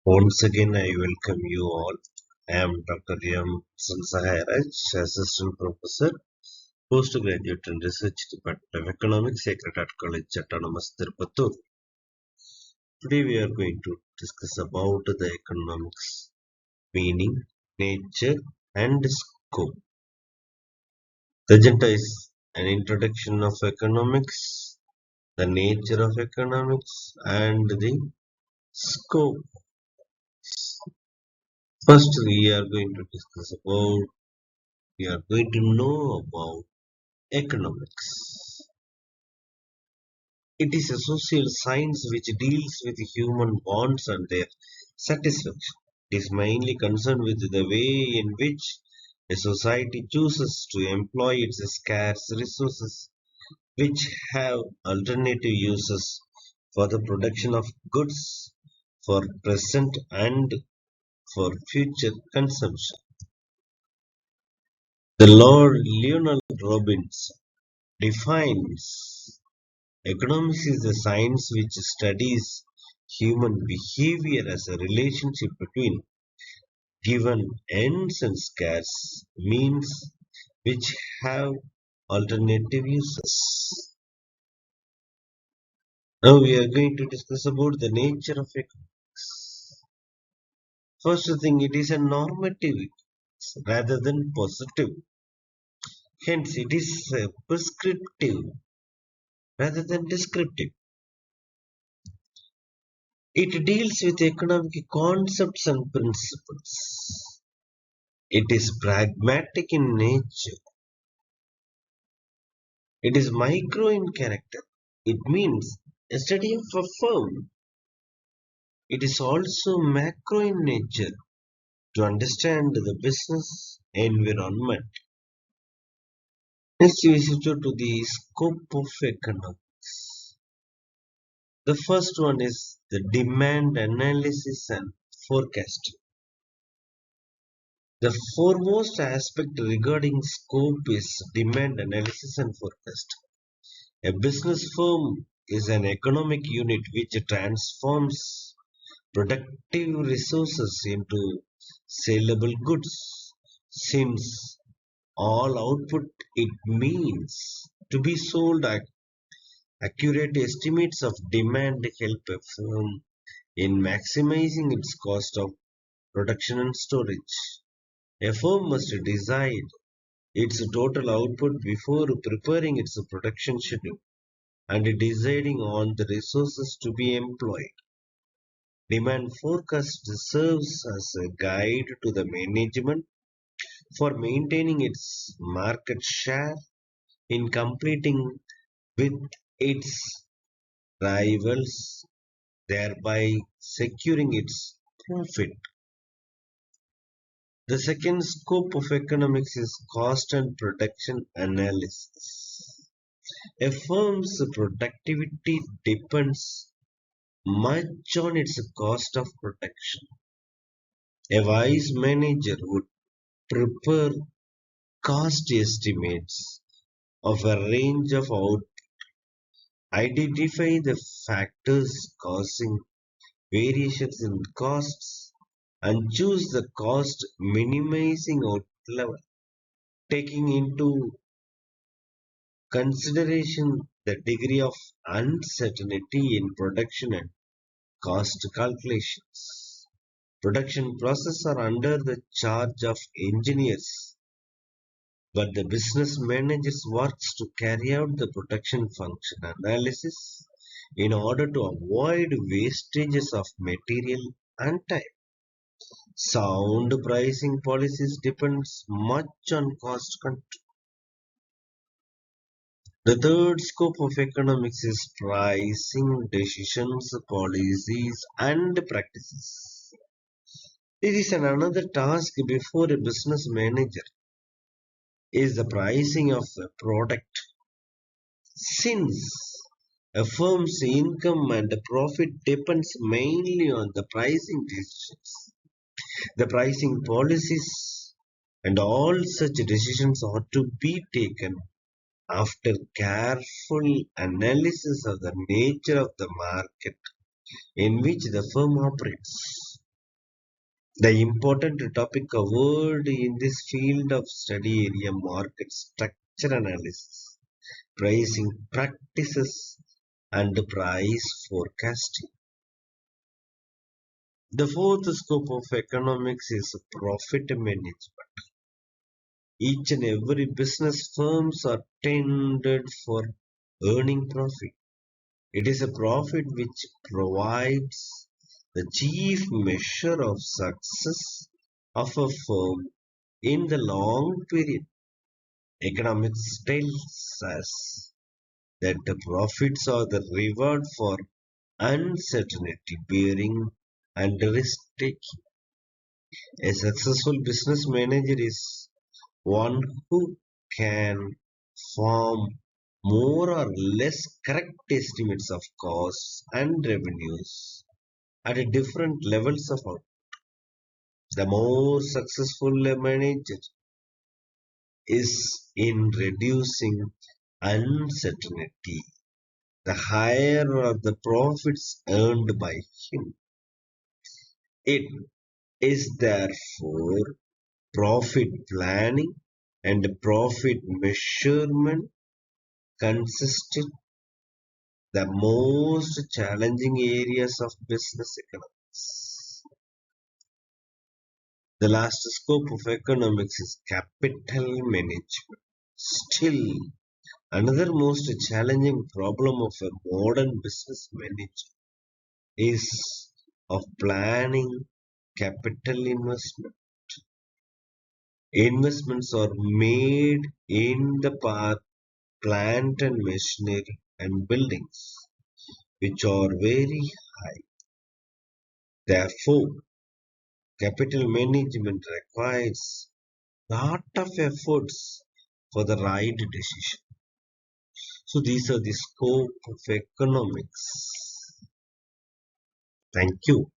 Once again, I welcome you all. I am Dr. M. Saharaj, Assistant Professor, Postgraduate and Research Department of Economics, Sacred Heart College, Autonomous Tirupattur. Today, we are going to discuss about the economics, meaning, nature, and scope. The agenda is an introduction of economics, the nature of economics, and the scope. First, we are going to know about economics. It is a social science which deals with human wants and their satisfaction. It is mainly concerned with the way in which a society chooses to employ its scarce resources, which have alternative uses for the production of goods for present and for future consumption. The Lord Leonard Robbins defines economics is the science which studies human behavior as a relationship between given ends and scarce means which have alternative uses. Now we are going to discuss about the nature of economics. First thing, it is a normative rather than positive. Hence, it is prescriptive rather than descriptive. It deals with economic concepts and principles. It is pragmatic in nature. It is micro in character. It means a study of a firm. It is also macro in nature to understand the business environment. Next, we switch to the scope of economics. The first one is the demand analysis and forecasting. The foremost aspect regarding scope is demand analysis and forecasting. A business firm is an economic unit which transforms productive resources into saleable goods. Since all output it means to be sold at accurate estimates of demand help a firm in maximizing its cost of production and storage. A firm must decide its total output before preparing its production schedule and deciding on the resources to be employed. Demand forecast serves as a guide to the management for maintaining its market share in competing with its rivals, thereby securing its profit. The second scope of economics is cost and production analysis. A firm's productivity depends much on its cost of production. A wise manager would prepare cost estimates of a range of outputs, identify the factors causing variations in costs, and choose the cost minimizing output level, taking into consideration the degree of uncertainty in production and cost calculations. Production processes are under the charge of engineers, but the business managers works to carry out the production function analysis in order to avoid wastages of material and time. Sound pricing policies depends much on cost control. The third scope of economics is pricing decisions, policies, and practices. This is another task before a business manager is the pricing of a product. Since a firm's income and profit depends mainly on the pricing decisions, the pricing policies and all such decisions ought to be taken after careful analysis of the nature of the market in which the firm operates. The important topic covered in this field of study area market structure analysis, pricing practices, and price forecasting. The fourth scope of economics is profit management. Each and every business firms are tended for earning profit. It is a profit which provides the chief measure of success of a firm in the long period. Economics tells us that the profits are the reward for uncertainty bearing and risk taking. A successful business manager is one who can form more or less correct estimates of costs and revenues at different levels of output. The more successful a manager is in reducing uncertainty, the higher are the profits earned by him. It is therefore profit planning and profit measurement consisted the most challenging areas of business economics. The last scope of economics is capital management. Still, another most challenging problem of a modern business manager is of planning capital investment. Investments are made in the plant and machinery and buildings, which are very high. Therefore, capital management requires lot of efforts for the right decision. So these are the scope of economics. Thank you.